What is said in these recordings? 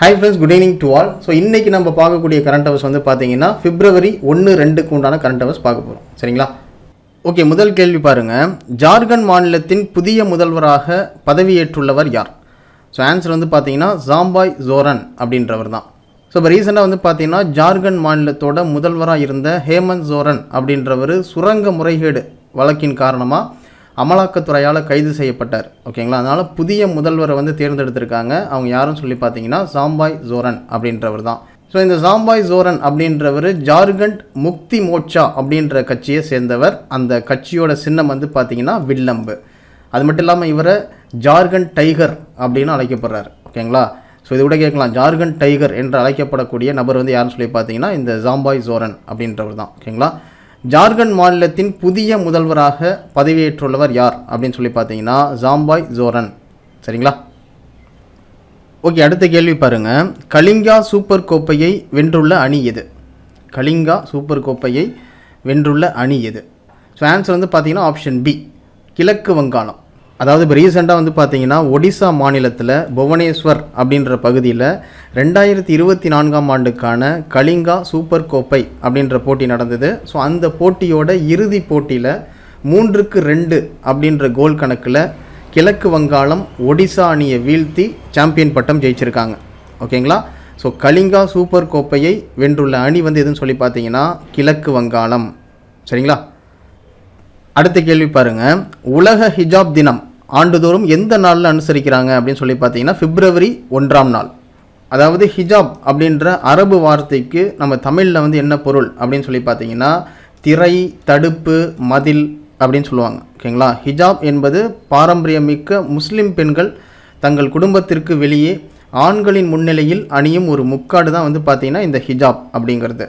Hi friends, good evening to all. So இன்றைக்கி நம்ம பார்க்கக்கூடிய கரண்ட் அவர்ஸ் வந்து பார்த்தீங்கன்னா February 1-2க்கு உண்டான கரண்ட் அவர்ஸ் பார்க்க போகிறோம். சரிங்களா? ஓகே, முதல் கேள்வி பாருங்கள். ஜார்க்கண்ட் மாநிலத்தின் புதிய முதல்வராக பதவியேற்றுள்ளவர் யார்? ஸோ ஆன்சர் வந்து பார்த்தீங்கன்னா ஜாம்பாய் ஜோரன் அப்படின்றவர் தான். ஸோ இப்போ ரீசெண்டாக வந்து பார்த்தீங்கன்னா ஜார்க்கண்ட் மாநிலத்தோட முதல்வராக இருந்த ஹேமந்த் சோரன் அப்படின்றவர் சுரங்க முறைகேடு வழக்கின் காரணமாக அமலாக்கத்துறையால் கைது செய்யப்பட்டார். ஓகேங்களா? அதனால் புதிய முதல்வரை வந்து தேர்ந்தெடுத்திருக்காங்க. அவங்க யாருன்னு சொல்லி பார்த்தீங்கன்னா ஜாம்பாய் ஜோரன் அப்படின்றவர் தான். ஸோ இந்த ஜாம்பாய் ஜோரன் அப்படின்றவர் ஜார்க்கண்ட் முக்தி மோர்ச்சா அப்படின்ற கட்சியை சேர்ந்தவர். அந்த கட்சியோட சின்னம் வந்து பார்த்தீங்கன்னா வில்லம்பு. அது மட்டும் இல்லாமல் இவரை ஜார்க்கண்ட் டைகர் அப்படின்னு அழைக்கப்படுறார். ஓகேங்களா? ஸோ இது கூட கேட்கலாம், ஜார்க்கண்ட் டைகர் என்று அழைக்கப்படக்கூடிய நபர் வந்து யாருன்னு சொல்லி பார்த்தீங்கன்னா இந்த ஜாம்பாய் ஜோரன் அப்படின்றவர் தான். ஓகேங்களா? ஜார்க்கண்ட் மாநிலத்தின் புதிய முதல்வராக பதவியேற்றுள்ளவர் யார் அப்படின்னு சொல்லி பார்த்தீங்கன்னா ஜாம்பாய் ஜோரன். சரிங்களா? ஓகே, அடுத்த கேள்வி பாருங்கள். கலிங்கா சூப்பர் கோப்பையை வென்றுள்ள அணி எது? கலிங்கா சூப்பர் கோப்பையை வென்றுள்ள அணி எது? ஸோ ஆன்சர் வந்து பார்த்தீங்கன்னா ஆப்ஷன் பி, கிழக்கு வங்காளம். அதாவது இப்போ ரீசெண்டாக வந்து பார்த்தீங்கன்னா ஒடிசா மாநிலத்தில் புவனேஸ்வர் அப்படின்ற பகுதியில் 2024ஆம் ஆண்டுக்கான கலிங்கா சூப்பர் கோப்பை அப்படின்ற போட்டி நடந்தது. ஸோ அந்த போட்டியோட இறுதி போட்டியில் 3-2 அப்படின்ற கோல் கணக்கில் கிழக்கு வங்காளம் ஒடிசா அணியை வீழ்த்தி சாம்பியன் பட்டம் ஜெயிச்சிருக்காங்க. ஓகேங்களா? ஸோ கலிங்கா சூப்பர் கோப்பையை வென்றுள்ள அணி வந்து எதுன்னு சொல்லி பார்த்தீங்கன்னா கிழக்கு வங்காளம். சரிங்களா? அடுத்த கேள்வி பாருங்கள். உலக ஹிஜாப் தினம் ஆண்டுதோறும் எந்த நாளில் அனுசரிக்கிறாங்க அப்படின்னு சொல்லி பார்த்தீங்கன்னா February 1ஆம் நாள். அதாவது ஹிஜாப் அப்படின்ற அரபு வார்த்தைக்கு நம்ம தமிழில் வந்து என்ன பொருள் அப்படின்னு சொல்லி பார்த்தீங்கன்னா திரை, தடுப்பு, மதில் அப்படின்னு சொல்லுவாங்க. ஓகேங்களா? ஹிஜாப் என்பது பாரம்பரியமிக்க முஸ்லீம் பெண்கள் தங்கள் குடும்பத்திற்கு வெளியே ஆண்களின் முன்னிலையில் அணியும் ஒரு முக்காடு தான் வந்து பார்த்தீங்கன்னா இந்த ஹிஜாப் அப்படிங்கிறது.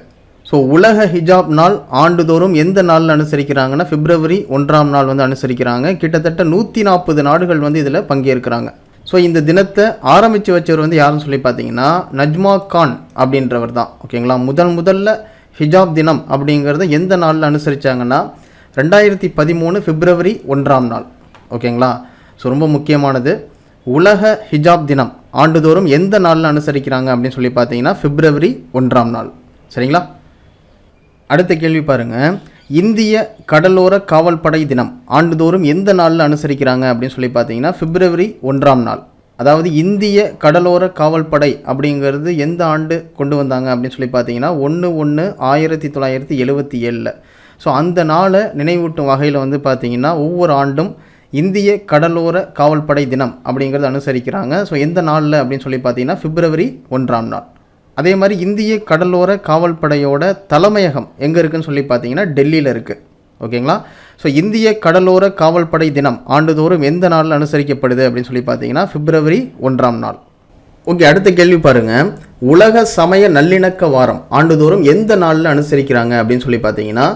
ஸோ உலக ஹிஜாப் நாள் ஆண்டுதோறும் எந்த நாளில் அனுசரிக்கிறாங்கன்னா February 1ஆம் நாள் வந்து அனுசரிக்கிறாங்க. கிட்டத்தட்ட 140 நாடுகள் வந்து இதில் பங்கேற்கிறாங்க. ஸோ இந்த தினத்தை ஆரம்பித்து வச்சவர் வந்து யாருன்னு சொல்லி பார்த்தீங்கன்னா நஜ்மா கான் அப்படின்றவர் தான். ஓகேங்களா? முதல்ல ஹிஜாப் தினம் அப்படிங்கிறத எந்த நாளில் அனுசரித்தாங்கன்னா 2013 February 1ஆம் நாள். ஓகேங்களா? ஸோ ரொம்ப முக்கியமானது. உலக ஹிஜாப் தினம் ஆண்டுதோறும் எந்த நாளில் அனுசரிக்கிறாங்க அப்படின்னு சொல்லி பார்த்தீங்கன்னா February 1ஆம் நாள். சரிங்களா? அடுத்த கேள்வி பாருங்கள். இந்திய கடலோர காவல்படை தினம் ஆண்டுதோறும் எந்த நாளில் அனுசரிக்கிறாங்க அப்படின்னு சொல்லி பார்த்தீங்கன்னா February 1ஆம் நாள். அதாவது இந்திய கடலோர காவல்படை அப்படிங்கிறது எந்த ஆண்டு கொண்டு வந்தாங்க அப்படின்னு சொல்லி பார்த்தீங்கன்னா 1/1/1977. ஸோ அந்த நாளை நினைவூட்டும் வகையில் வந்து பார்த்தீங்கன்னா ஒவ்வொரு ஆண்டும் இந்திய கடலோர காவல்படை தினம் அப்படிங்கிறது அனுசரிக்கிறாங்க. ஸோ எந்த நாளில் அப்படின்னு சொல்லி பார்த்தீங்கன்னா February 1ஆம் நாள். அதே மாதிரி இந்திய கடலோர காவல்படையோட தலைமையகம் எங்கே இருக்குதுன்னு சொல்லி பார்த்தீங்கன்னா டெல்லியில் இருக்குது. ஓகேங்களா? ஸோ இந்திய கடலோர காவல்படை தினம் ஆண்டுதோறும் எந்த நாளில் அனுசரிக்கப்படுது அப்படின்னு சொல்லி பார்த்தீங்கன்னா February 1ஆம் நாள். ஓகே, அடுத்த கேள்வி பாருங்கள். உலக சமய நல்லிணக்க வாரம் ஆண்டுதோறும் எந்த நாளில் அனுசரிக்கிறாங்க அப்படின்னு சொல்லி பார்த்தீங்கன்னா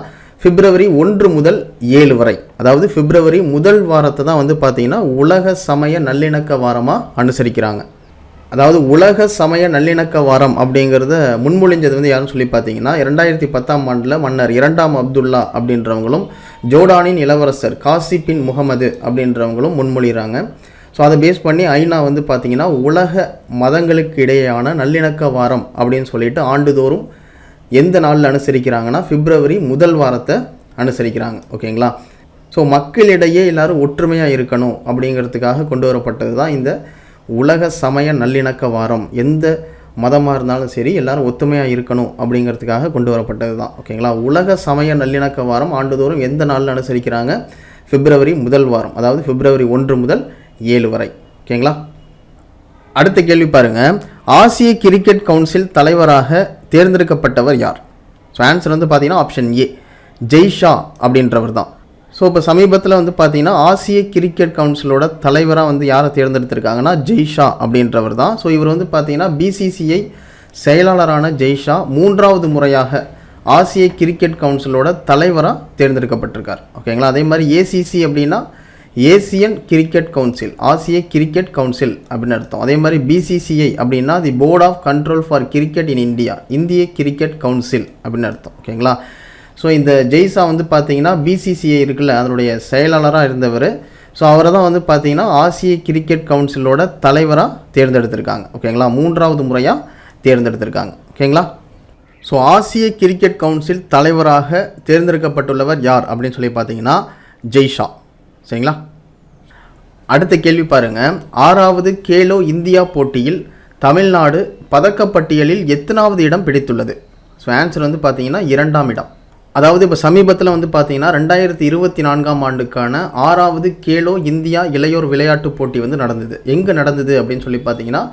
February 1 முதல் 7 வரை. அதாவது February முதல் வாரத்தை தான் வந்து பார்த்தீங்கன்னா உலக சமய நல்லிணக்க வாரமாக அனுசரிக்கிறாங்க. அதாவது உலக சமய நல்லிணக்க வாரம் அப்படிங்கிறத முன்மொழிஞ்சது வந்து யாருன்னு சொல்லி பார்த்தீங்கன்னா 2010ஆம் ஆண்டில் மன்னர் 2ஆம் அப்துல்லா அப்படின்றவங்களும் ஜோர்டானின் இளவரசர் காசி பின் முகமது அப்படின்றவங்களும் முன்மொழிகிறாங்க. ஸோ அதை பேஸ் பண்ணி ஐநா வந்து பார்த்தீங்கன்னா உலக மதங்களுக்கு இடையேயான நல்லிணக்க வாரம் அப்படின்னு சொல்லிட்டு ஆண்டுதோறும் எந்த நாளில் அனுசரிக்கிறாங்கன்னா February முதல் வாரத்தை அனுசரிக்கிறாங்க. ஓகேங்களா? ஸோ மக்களிடையே எல்லோரும் ஒற்றுமையாக இருக்கணும் அப்படிங்கிறதுக்காக கொண்டு வரப்பட்டது தான் இந்த உலக சமய நல்லிணக்க வாரம். எந்த மதமாக இருந்தாலும் சரி எல்லாரும் ஒத்துமையாக இருக்கணும் அப்படிங்கிறதுக்காக கொண்டு வரப்பட்டது தான். ஓகேங்களா? உலக சமய நல்லிணக்க வாரம் ஆண்டுதோறும் எந்த நாளில் அனுசரிக்கிறாங்க? February முதல் வாரம், அதாவது February 1 முதல் 7 வரை. ஓகேங்களா? அடுத்த கேள்வி பாருங்கள். ஆசிய கிரிக்கெட் கவுன்சில் தலைவராக தேர்ந்தெடுக்கப்பட்டவர் யார்? ஸோ ஆன்சர் வந்து பார்த்தீங்கன்னா ஆப்ஷன் ஏ, ஜெய்ஷா அப்படின்றவர் தான். ஸோ இப்போ சமீபத்தில் வந்து பார்த்தீங்கன்னா ஆசிய கிரிக்கெட் கவுன்சிலோட தலைவராக வந்து யாரை தேர்ந்தெடுத்திருக்காங்கன்னா ஜெய்ஷா அப்படின்றவர் தான். ஸோ இவர் வந்து பார்த்தீங்கன்னா BCCI செயலாளரான ஜெய்ஷா 3வது முறையாக ஆசிய கிரிக்கெட் கவுன்சிலோட தலைவராக தேர்ந்தெடுக்கப்பட்டிருக்கார். ஓகேங்களா? அதே மாதிரி ACC அப்படின்னா ஏசியன் கிரிக்கெட் கவுன்சில், ஆசிய கிரிக்கெட் கவுன்சில் அப்படின்னு அர்த்தம். அதே மாதிரி BCCI அப்படின்னா the board of control for cricket in India, இந்திய கிரிக்கெட் கவுன்சில் அப்படின்னு அர்த்தம். ஓகேங்களா? ஸோ இந்த ஜெய்ஷா வந்து பார்த்தீங்கன்னா BCCI இருக்குல்ல அதனுடைய செயலாளராக இருந்தவர். ஸோ அவரை தான் வந்து பார்த்தீங்கன்னா ஆசிய கிரிக்கெட் கவுன்சிலோட தலைவராக தேர்ந்தெடுத்திருக்காங்க. ஓகேங்களா, 3வது முறையாக தேர்ந்தெடுத்திருக்காங்க. ஓகேங்களா, ஸோ ஆசிய கிரிக்கெட் கவுன்சில் தலைவராக தேர்ந்தெடுக்கப்பட்டுள்ளவர் யார் அப்படின்னு சொல்லி பார்த்தீங்கன்னா ஜெய்ஷா. சரிங்களா, அடுத்த கேள்வி பாருங்கள். 6வது கேலோ இந்தியா போட்டியில் தமிழ்நாடு பதக்கப்பட்டியலில் எத்தனாவது இடம் பிடித்துள்ளது? ஸோ ஆன்சர் வந்து பார்த்தீங்கன்னா 2ஆம் இடம். அதாவது இப்போ சமீபத்தில் வந்து பார்த்தீங்கன்னா 2024ஆம் ஆண்டுக்கான 6வது கேலோ இந்தியா இளையோர் விளையாட்டு போட்டி வந்து நடந்தது. எங்கே நடந்தது அப்படின்னு சொல்லி பார்த்தீங்கன்னா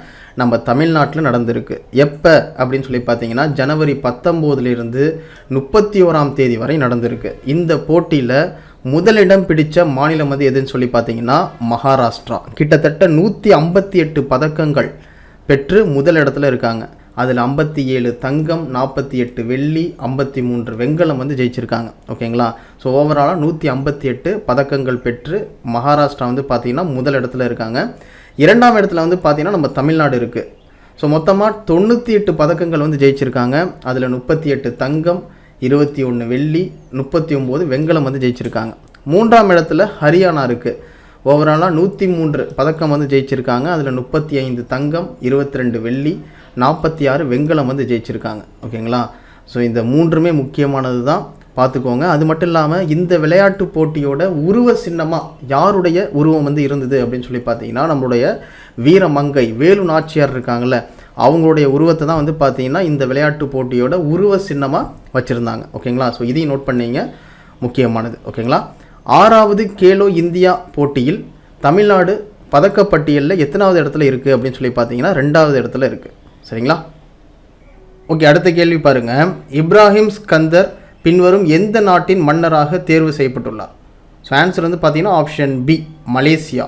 நம்ம தமிழ்நாட்டில் நடந்திருக்கு. எப்போ அப்படின்னு சொல்லி பார்த்தீங்கன்னா ஜனவரி 19லிருந்து 31ஆம் தேதி வரை நடந்திருக்கு. இந்த போட்டியில் முதலிடம் பிடித்த மாநிலம் வந்து எதுன்னு சொல்லி பார்த்தீங்கன்னா மகாராஷ்டிரா. கிட்டத்தட்ட 158 பதக்கங்கள் பெற்று முதல் இடத்துல இருக்காங்க. அதில் 57 தங்கம், 48 வெள்ளி, 53 வெண்கலம் வந்து ஜெயிச்சிருக்காங்க. ஓகேங்களா, ஸோ ஓவராலாக 158 பதக்கங்கள் பெற்று மகாராஷ்டிரா வந்து பார்த்திங்கன்னா முதல் இடத்துல இருக்காங்க. 2ஆம் இடத்துல வந்து பார்த்திங்கன்னா நம்ம தமிழ்நாடு இருக்குது. ஸோ மொத்தமாக 98 பதக்கங்கள் வந்து ஜெயிச்சிருக்காங்க. அதில் 38 தங்கம், 21 வெள்ளி, 39 வெண்கலம் வந்து ஜெயிச்சிருக்காங்க. 3ஆம் இடத்துல ஹரியானா இருக்குது. ஓவராலாக 103 பதக்கம் வந்து ஜெயிச்சிருக்காங்க. அதில் 35 தங்கம், 22 வெள்ளி, 46 வெண்கலம் வந்து ஜெயிச்சிருக்காங்க. ஓகேங்களா, ஸோ இந்த 3மே முக்கியமானது தான், பார்த்துக்கோங்க. அது மட்டும் இல்லாமல் இந்த விளையாட்டு போட்டியோட உருவ சின்னமாக யாருடைய உருவம் வந்து இருந்தது அப்படின்னு சொல்லி பார்த்தீங்கன்னா நம்மளுடைய வீரமங்கை வேலு நாச்சியார் இருக்காங்கள்ல, அவங்களுடைய உருவத்தை தான் வந்து பார்த்தீங்கன்னா இந்த விளையாட்டு போட்டியோட உருவ சின்னமாக வச்சுருந்தாங்க. ஓகேங்களா, ஸோ இதையும் நோட் பண்ணிங்க, முக்கியமானது. ஓகேங்களா, 6வது கேலோ இந்தியா போட்டியில் தமிழ்நாடு பதக்கப்பட்டியலில் எத்தனாவது இடத்துல இருக்குது அப்படின்னு சொல்லி பார்த்தீங்கன்னா 2ஆவது இடத்துல இருக்குது. சரிங்களா, ஓகே, அடுத்த கேள்வி பாருங்கள். இப்ராஹிம் ஸ்கந்தர் பின்வரும் எந்த நாட்டின் மன்னராக தேர்வு செய்யப்பட்டுள்ளார்? ஸோ ஆன்சர் வந்து பார்த்தீங்கன்னா ஆப்ஷன் பி, மலேசியா.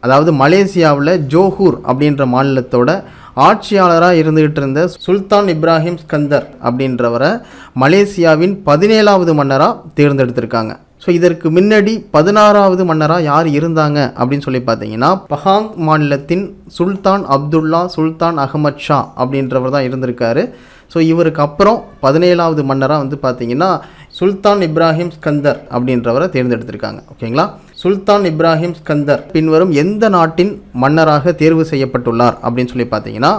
அதாவது மலேசியாவில் ஜோஹூர் அப்படின்ற மாநிலத்தோட ஆட்சியாளராக இருந்துகிட்டு இருந்த சுல்தான் இப்ராஹிம் ஸ்கந்தர் அப்படின்றவரை மலேசியாவின் 17வது மன்னராக தேர்ந்தெடுத்திருக்காங்க. ஸோ இதற்கு முன்னாடி 16வது மன்னராக யார் இருந்தாங்க அப்படின்னு சொல்லி பார்த்தீங்கன்னா பஹாங் மாநிலத்தின் சுல்தான் அப்துல்லா சுல்தான் அகமது ஷா அப்படின்றவர் தான் இருந்திருக்காரு. ஸோ இவருக்கு அப்புறம் 17வது மன்னராக வந்து பார்த்தீங்கன்னா சுல்தான் இப்ராஹிம் ஸ்கந்தர் அப்படின்றவரை தேர்ந்தெடுத்திருக்காங்க. ஓகேங்களா, சுல்தான் இப்ராஹிம் ஸ்கந்தர் பின்வரும் எந்த நாட்டின் மன்னராக தேர்வு செய்யப்பட்டுள்ளார் அப்படின்னு சொல்லி பார்த்தீங்கன்னா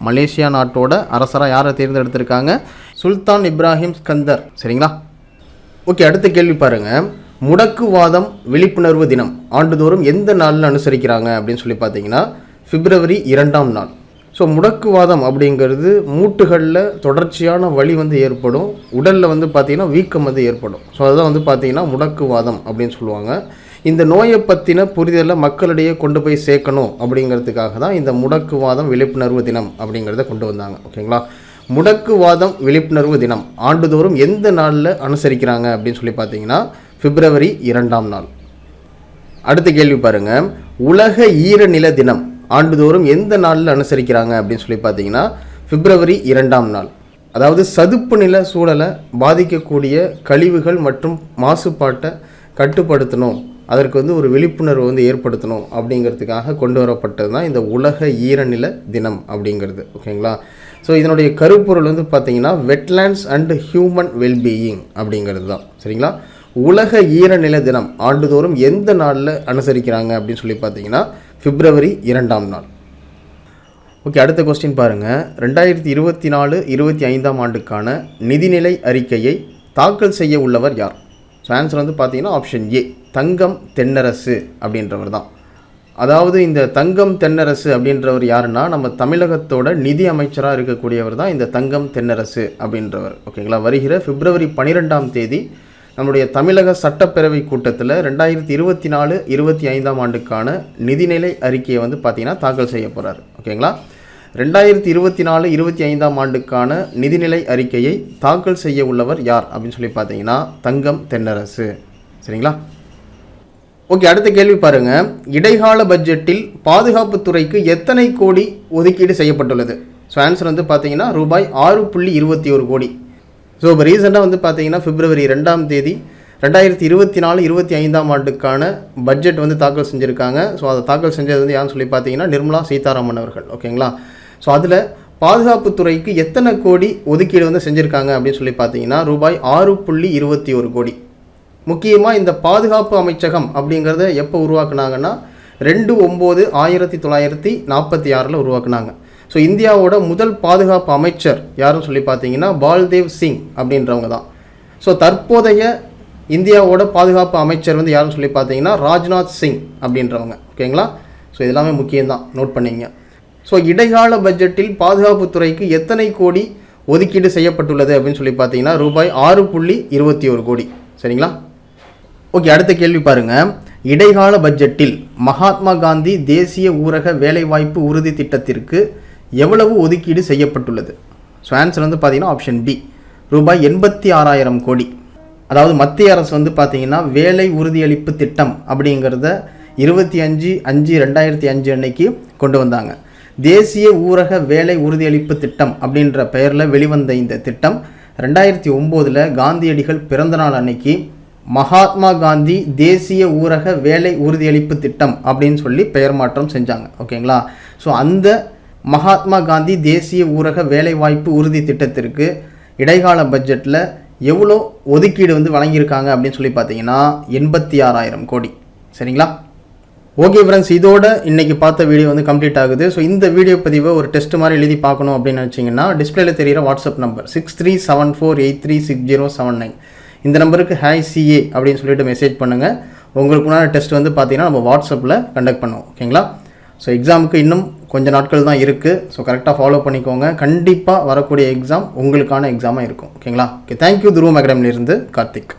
மலேசியா நாட்டோட அரசராக யாரை தேர்ந்தெடுத்திருக்காங்க? சுல்தான் இப்ராஹிம் ஸ்கந்தர். சரிங்களா, ஓகே, அடுத்த கேள்வி பாருங்கள். முடக்குவாதம் விழிப்புணர்வு தினம் ஆண்டுதோறும் எந்த நாளில் அனுசரிக்கிறாங்க அப்படின்னு சொல்லி பார்த்தீங்கன்னா பிப்ரவரி 2ஆம் நாள். ஸோ முடக்குவாதம் அப்படிங்கிறது மூட்டுகளில் தொடர்ச்சியான வலி வந்து ஏற்படும், உடலில் வந்து பார்த்திங்கன்னா வீக்கம் வந்து ஏற்படும். ஸோ அதுதான் வந்து பார்த்திங்கன்னா முடக்குவாதம் அப்படின்னு சொல்லுவாங்க. இந்த நோயை பற்றின புரிதலை மக்களிடையே கொண்டு போய் சேர்க்கணும் அப்படிங்கிறதுக்காக தான் இந்த முடக்குவாதம் விழிப்புணர்வு தினம் அப்படிங்கிறத கொண்டு வந்தாங்க. ஓகேங்களா, முடக்குவாதம் விழிப்புணர்வு தினம் ஆண்டுதோறும் எந்த நாளில் அனுசரிக்கிறாங்க அப்படின்னு சொல்லி பார்த்தீங்கன்னா பிப்ரவரி 2ஆம் நாள். அடுத்த கேள்வி பாருங்கள். உலக ஈரநில தினம் ஆண்டுதோறும் எந்த நாளில் அனுசரிக்கிறாங்க அப்படின்னு சொல்லி பார்த்தீங்கன்னா பிப்ரவரி 2ஆம் நாள். அதாவது சதுப்பு நில சூழலை பாதிக்கக்கூடிய கழிவுகள் மற்றும் மாசுபாட்டை கட்டுப்படுத்தணும், அதற்கு வந்து ஒரு விழிப்புணர்வு வந்து ஏற்படுத்தணும் அப்படிங்கிறதுக்காக கொண்டு வரப்பட்டது தான் இந்த உலக ஈரநில தினம் அப்படிங்கிறது. ஓகேங்களா, ஸோ இதனுடைய கருப்பொருள் வந்து பார்த்தீங்கன்னா வெட்லேண்ட்ஸ் அண்ட் ஹியூமன் வெல்பீயிங் அப்படிங்கிறது தான். சரிங்களா, உலக ஈரநில தினம் ஆண்டுதோறும் எந்த நாளில் அனுசரிக்கிறாங்க அப்படின்னு சொல்லி பார்த்தீங்கன்னா பிப்ரவரி 2ஆம் நாள். ஓகே, அடுத்த கொஸ்டின் பாருங்கள். 2024-25ஆம் ஆண்டுக்கான நிதிநிலை அறிக்கையை தாக்கல் செய்ய உள்ளவர் யார்? ஸோ ஆன்சர் வந்து பார்த்தீங்கன்னா ஆப்ஷன் ஏ, தங்கம் தென்னரசு அப்படின்றவர் தான். அதாவது இந்த தங்கம் தென்னரசு அப்படின்றவர் யாருன்னா நம்ம தமிழகத்தோட நிதி அமைச்சராக இருக்கக்கூடியவர் தான் இந்த தங்கம் தென்னரசு அப்படின்றவர். ஓகேங்களா, வருகிற பிப்ரவரி 12ஆம் தேதி நம்முடைய தமிழக சட்டப்பேரவை கூட்டத்தில் 2024-25ஆம் ஆண்டுக்கான நிதிநிலை அறிக்கையை வந்து பார்த்திங்கன்னா தாக்கல் செய்ய போகிறார். ஓகேங்களா, 2024-25ஆம் ஆண்டுக்கான நிதிநிலை அறிக்கையை தாக்கல் செய்ய உள்ளவர் யார் அப்படின்னு சொல்லி பார்த்தீங்கன்னா தங்கம் தென்னரசு. சரிங்களா, ஓகே, அடுத்த கேள்வி பாருங்கள். இடைக்கால பட்ஜெட்டில் பாதுகாப்புத்துறைக்கு எத்தனை கோடி ஒதுக்கீடு செய்யப்பட்டுள்ளது? ஸோ ஆன்சர் வந்து பார்த்தீங்கன்னா ரூபாய் 6.21 கோடி. ஸோ இப்போ ரீசெண்டாக வந்து பார்த்தீங்கன்னா பிப்ரவரி 2ஆம் தேதி 2024-25ஆம் ஆண்டுக்கான பட்ஜெட் வந்து தாக்கல் செஞ்சுருக்காங்க. ஸோ அதை தாக்கல் செஞ்சது வந்து யாருன்னு சொல்லி பார்த்தீங்கன்னா நிர்மலா சீதாராமன் அவர்கள். ஓகேங்களா, ஸோ அதில் பாதுகாப்புத்துறைக்கு எத்தனை கோடி ஒதுக்கீடு வந்து செஞ்சுருக்காங்க அப்படின்னு சொல்லி பார்த்தீங்கன்னா ரூபாய் 6.21 கோடி. முக்கியமாக இந்த பாதுகாப்பு அமைச்சகம் அப்படிங்கிறத எப்போ உருவாக்குனாங்கன்னா 2/9/1946 உருவாக்குனாங்க. ஸோ இந்தியாவோட முதல் பாதுகாப்பு அமைச்சர் யாருன்னு சொல்லி பார்த்தீங்கன்னா பால்தேவ் சிங் அப்படின்றவங்க தான். ஸோ தற்போதைய இந்தியாவோட பாதுகாப்பு அமைச்சர் வந்து யாருன்னு சொல்லி பார்த்தீங்கன்னா ராஜ்நாத் சிங் அப்படின்றவங்க. ஓகேங்களா? ஸோ இதெல்லாமே முக்கியம்தான், நோட் பண்ணிங்க. ஸோ இடைக்கால பட்ஜெட்டில் பாதுகாப்புத்துறைக்கு எத்தனை கோடி ஒதுக்கீடு செய்யப்பட்டுள்ளது அப்படின்னு சொல்லி பார்த்தீங்கன்னா ரூபாய் 6.21 கோடி. சரிங்களா? ஓகே, அடுத்த கேள்வி பாருங்கள். இடைக்கால பட்ஜெட்டில் மகாத்மா காந்தி தேசிய ஊரக வேலைவாய்ப்பு உறுதி திட்டத்திற்கு எவ்வளவு ஒதுக்கீடு செய்யப்பட்டுள்ளது? ஸோ ஆன்சர் வந்து பார்த்தீங்கன்னா ஆப்ஷன் பி, ரூபாய் 86,000 கோடி. அதாவது மத்திய அரசு வந்து பார்த்தீங்கன்னா வேலை உறுதியளிப்பு திட்டம் அப்படிங்கிறத 25/5/2005 அன்னைக்கு கொண்டு வந்தாங்க. தேசிய ஊரக வேலை உறுதியளிப்பு திட்டம் அப்படின்ற பெயரில் வெளிவந்த இந்த திட்டம் 2009 காந்தியடிகள் பிறந்தநாள் அன்னைக்கு மகாத்மா காந்தி தேசிய ஊரக வேலை உறுதியளிப்பு திட்டம் அப்படின்னு சொல்லி பெயர் மாற்றம் செஞ்சாங்க. ஓகேங்களா? ஸோ அந்த மகாத்மா காந்தி தேசிய ஊரக வேலைவாய்ப்பு உறுதி திட்டத்திற்கு இடைக்கால பட்ஜெட்டில் எவ்வளோ ஒதுக்கீடு வந்து வழங்கியிருக்காங்க அப்படின்னு சொல்லி பார்த்தீங்கன்னா 86,000 கோடி. சரிங்களா? ஓகே ஃப்ரெண்ட்ஸ், இதோட இன்றைக்கி பார்த்த வீடியோ வந்து கம்ப்ளீட் ஆகுது. ஸோ இந்த வீடியோ பதிவை ஒரு டெஸ்ட் மாதிரி எழுதி பார்க்கணும் அப்படின்னு நினச்சிங்கன்னா டிஸ்பிளேல தெரிகிற வாட்ஸ்அப் நம்பர் 6374836079 இந்த நம்பருக்கு ஹாய் சிஏ அப்படின்னு சொல்லிட்டு மெசேஜ் பண்ணுங்கள். உங்களுக்குண்டான டெஸ்ட் வந்து பார்த்தீங்கன்னா நம்ம வாட்ஸ்அப்பில் கண்டக்ட் பண்ணுவோம். ஓகேங்களா? ஸோ எக்ஸாமுக்கு இன்னும் கொஞ்சம் நாட்கள் தான் இருக்குது. ஸோ கரெக்டாக ஃபாலோ பண்ணிக்கோங்க. கண்டிப்பாக வரக்கூடிய எக்ஸாம் உங்களுக்கான எக்ஸாமாக இருக்கும். ஓகேங்களா? Okay, thank you. துருவம் அகாடமிலிருந்து கார்த்திக்.